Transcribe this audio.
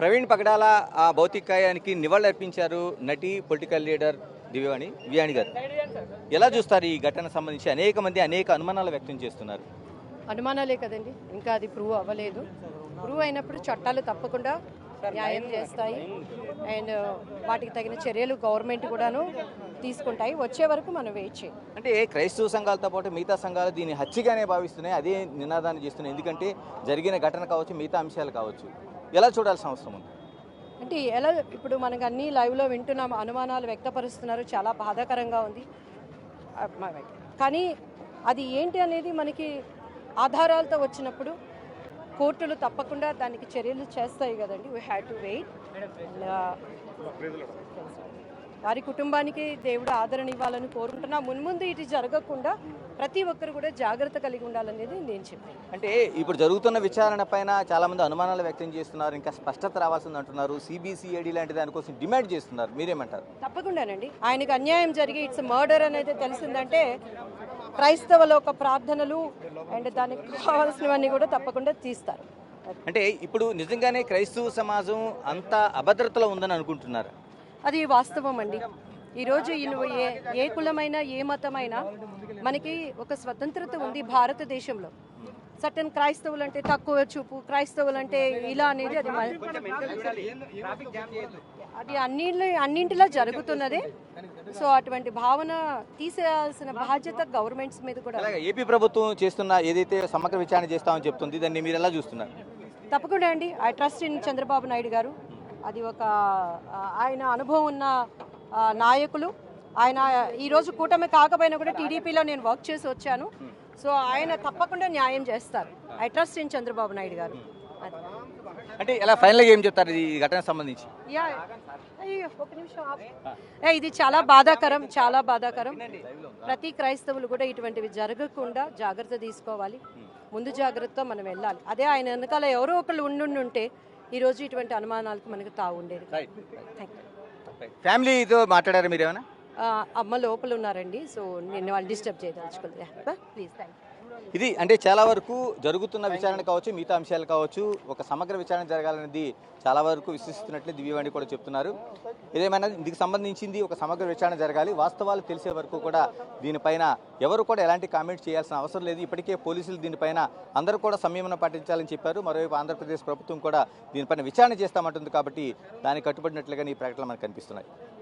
ప్రవీణ్ పగడాల ఆ భౌతికాయానికి నివాళులర్పించారు నటి పొలిటికల్ లీడర్ దివ్యవాణి గారు. ఎలా చూస్తారు ఈ ఘటన సంబంధించి? అనేక మంది అనేక అనుమానాలు వ్యక్తం చేస్తున్నారు. అనుమానాలే కదండి, ఇంకా అది ప్రూవ్ అవ్వలేదు. ప్రూవ్ అయినప్పుడు చట్టాలు తప్పకుండా న్యాయం చేస్తాయి అండ్ వాటికి తగిన చర్యలు గవర్నమెంట్ కూడాను తీసుకుంటాయి. వచ్చే వరకు మనం వెయిట్ చేయాలి. అంటే క్రైస్తవ సంఘాలతో పాటు మిగతా సంఘాలు దీన్ని హత్యగానే భావిస్తున్నాయి, అదే నినాదాన్ని చేస్తున్నాయి. ఎందుకంటే జరిగిన ఘటన కావచ్చు, మిగతా అంశాలు కావచ్చు, ఎలా చూడాల్సిన అవసరం ఉంది? అంటే ఎలా ఇప్పుడు మనకు అన్ని లైవ్లో వింటున్నాం, అనుమానాలు వ్యక్తపరుస్తున్నారు, చాలా బాధాకరంగా ఉంది. కానీ అది ఏంటి అనేది మనకి ఆధారాలతో వచ్చినప్పుడు కోర్టులు తప్పకుండా దానికి చర్యలు చేస్తాయి కదండి. We have to wait. వారి కుటుంబానికి దేవుడు ఆదరణ ఇవ్వాలని కోరుకుంటున్నా. మున్ముందు ఇది జరగకుండా ప్రతి ఒక్కరు కూడా జాగ్రత్త కలిగి ఉండాలనేది నేను చెప్పాను. అంటే ఇప్పుడు జరుగుతున్న విచారణ పైన చాలా మంది అనుమానాలు వ్యక్తం చేస్తున్నారు, ఇంకా స్పష్టత రావాల్సింది అంటున్నారు. సిబిసిఐడి లాంటి దానికోసం డిమాండ్ చేస్తున్నారు, మీరేమంటారు? తప్పకుండానండి, ఆయనకు అన్యాయం జరిగి ఇట్స్ మర్డర్ అనేది తెలిసిందంటే క్రైస్తవ లోక ప్రార్థనలు అండ్ దానికి కావాల్సినవన్నీ కూడా తప్పకుండా తీస్తారు. అంటే ఇప్పుడు నిజంగానే క్రైస్తవ సమాజం అంత అభద్రతలో ఉందని అనుకుంటున్నారు? అది వాస్తవం అండి. ఈరోజు ఏ కులమైనా ఏ మతమైనా మనకి ఒక స్వతంత్రత ఉంది భారతదేశంలో. సర్టన్ క్రైస్తవులు అంటే తక్కువ చూపు, క్రైస్తవులు అంటే ఇలా అనేది అది అన్నింటిలో జరుగుతున్నదే. సో అటువంటి భావన తీసేయాల్సిన బాధ్యత గవర్నమెంట్స్ మీద కూడా. ఏపీ ప్రభుత్వం చేస్తున్న ఏదైతే సమగ్ర విచారణ చేస్తామని చెప్తుంది, దాన్ని మీరు ఎలా చూస్తున్నారు? తప్పకుండా అండి, I trust in Chandrababu Naidu గారు. అది ఒక ఆయన అనుభవం ఉన్న నాయకులు. ఆయన ఈరోజు కూటమి కాకపోయినా కూడా టీడీపీలో నేను వర్క్ చేసి వచ్చాను. సో ఆయన తప్పకుండా న్యాయం చేస్తారు. I trust in Chandrababu Naidu గారు. అంటే ఇలా ఫైనల్గా ఏం చెప్తారు ఈ ఘటనకు సంబంధించి? ఒక నిమిషం. ఇది చాలా బాధాకరం, చాలా బాధాకరం. ప్రతి క్రైస్తవులు కూడా ఇటువంటివి జరగకుండా జాగ్రత్త తీసుకోవాలి. ముందు జాగ్రత్తతో మనం వెళ్ళాలి. అదే ఆయన వెనకాల ఎవరో ఒకళ్ళు ఉండుంటే ఈరోజు ఇటువంటి అనుమానాలకు మనకు తావు ఉండేది. ఫ్యామిలీతో మాట్లాడారు మీరు ఏమైనా? అమ్మ లోపల ఉన్నారండి, సో నేను వాళ్ళు డిస్టర్బ్ చేయదలుచుకోలేదు. Please, thank you. ఇది అంటే చాలా వరకు జరుగుతున్న విచారణ కావచ్చు, మిగతా అంశాలు కావచ్చు, ఒక సమగ్ర విచారణ జరగాలనేది చాలా వరకు విశ్వసిస్తున్నట్లు దివ్యవాణి కూడా చెప్తున్నారు. ఏదేమైనా ఇందుకు సంబంధించింది ఒక సమగ్ర విచారణ జరగాలి. వాస్తవాలు తెలిసే వరకు కూడా దీనిపైన ఎవరు కూడా ఎలాంటి కామెంట్ చేయాల్సిన అవసరం లేదు. ఇప్పటికే పోలీసులు దీనిపైన అందరూ కూడా సంయమనం పాటించాలని చెప్పారు. మరోవైపు ఆంధ్రప్రదేశ్ ప్రభుత్వం కూడా దీనిపైన విచారణ చేస్తామంటుంది. కాబట్టి దానికి కట్టుబడినట్లుగా ఈ ప్రకటనలు మనకు కనిపిస్తున్నాయి.